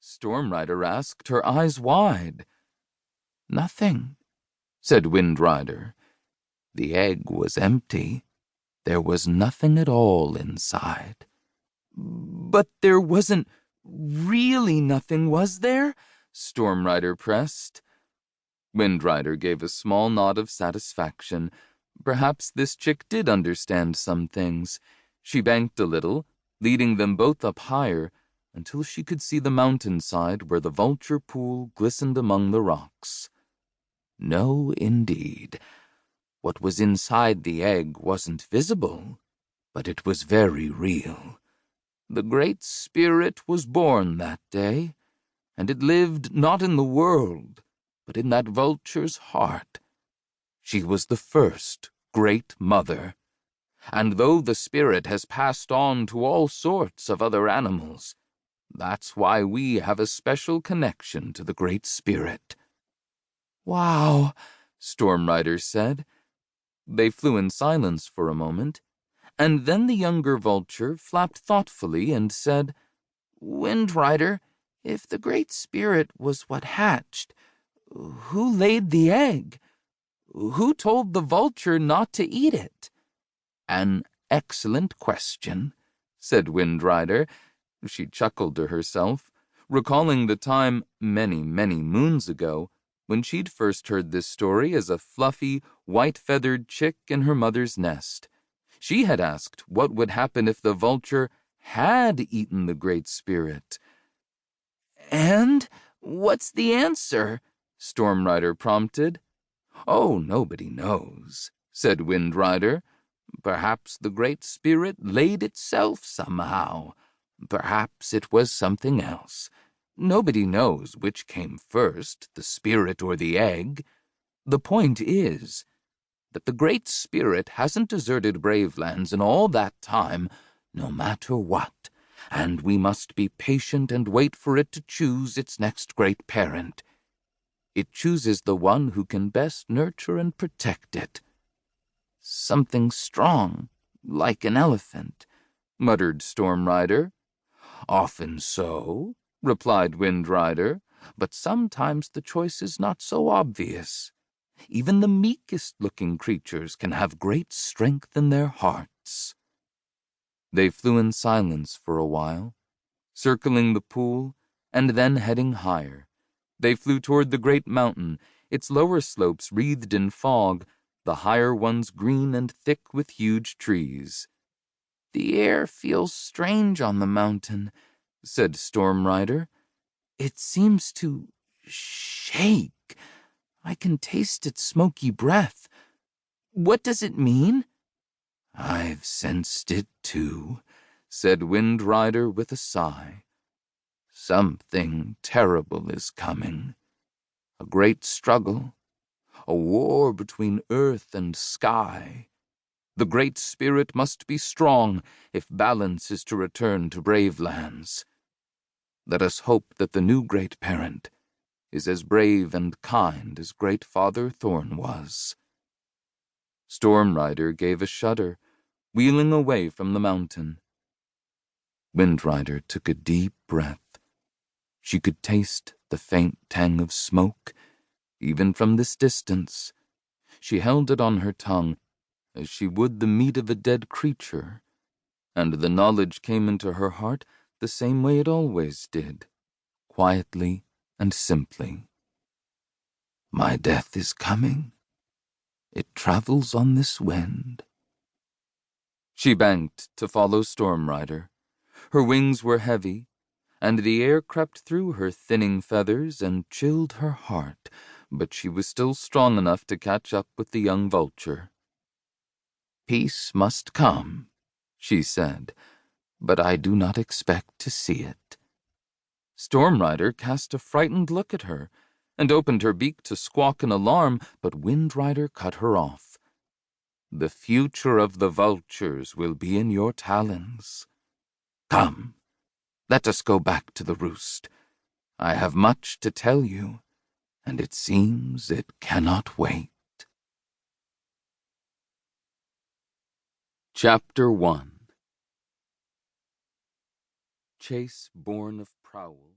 Storm Rider asked, her eyes wide. "Nothing," said Wind Rider. "The egg was empty. There was nothing at all inside." "But there wasn't really nothing, was there?" Storm Rider pressed. Wind Rider gave a small nod of satisfaction. Perhaps this chick did understand some things. She banked a little, leading them both up higher, until she could see the mountainside where the vulture pool glistened among the rocks. No, indeed. What was inside the egg wasn't visible, but it was very real. The Great Spirit was born that day, and it lived not in the world, but in that vulture's heart. She was the first Great Mother, and though the spirit has passed on to all sorts of other animals, that's why we have a special connection to the Great Spirit." "Wow," Storm Rider said. They flew in silence for a moment, and then the younger vulture flapped thoughtfully and said, "Wind Rider, if the Great Spirit was what hatched, who laid the egg? Who told the vulture not to eat it?" "An excellent question," said Wind Rider. She chuckled to herself, recalling the time many, many moons ago when she'd first heard this story as a fluffy, white-feathered chick in her mother's nest. She had asked what would happen if the vulture had eaten the Great Spirit. "And what's the answer?" Storm Rider prompted. "Oh, nobody knows," said Wind Rider. "Perhaps the Great Spirit laid itself somehow. Perhaps it was something else. Nobody knows which came first, the spirit or the egg. The point is that the Great Spirit hasn't deserted Bravelands in all that time, no matter what, and we must be patient and wait for it to choose its next great parent. It chooses the one who can best nurture and protect it." "Something strong, like an elephant," muttered Storm Rider. "Often so," replied Wind Rider, "but sometimes the choice is not so obvious. Even the meekest-looking creatures can have great strength in their hearts." They flew in silence for a while, circling the pool, and then heading higher. They flew toward the great mountain, its lower slopes wreathed in fog, the higher ones green and thick with huge trees. "The air feels strange on the mountain," said Storm Rider. "It seems to shake. I can taste its smoky breath. What does it mean?" "I've sensed it too," said Wind Rider with a sigh. "Something terrible is coming. A great struggle, a war between earth and sky. The Great Spirit must be strong if balance is to return to Bravelands. Let us hope that the new great parent is as brave and kind as Great Father Thorn was." Storm Rider gave a shudder, wheeling away from the mountain. Wind Rider took a deep breath. She could taste the faint tang of smoke, even from this distance. She held it on her tongue, as she would the meat of a dead creature, and the knowledge came into her heart the same way it always did, quietly and simply. My death is coming. It travels on this wind. She banked to follow Storm Rider. Her wings were heavy, and the air crept through her thinning feathers and chilled her heart, but she was still strong enough to catch up with the young vulture. Peace must come, she said, but I do not expect to see it. Storm Rider cast a frightened look at her and opened her beak to squawk in alarm, but Wind Rider cut her off. The future of the vultures will be in your talons. Come, let us go back to the roost. I have much to tell you, and it seems it cannot wait. Chapter 1. Chase born of Prowl.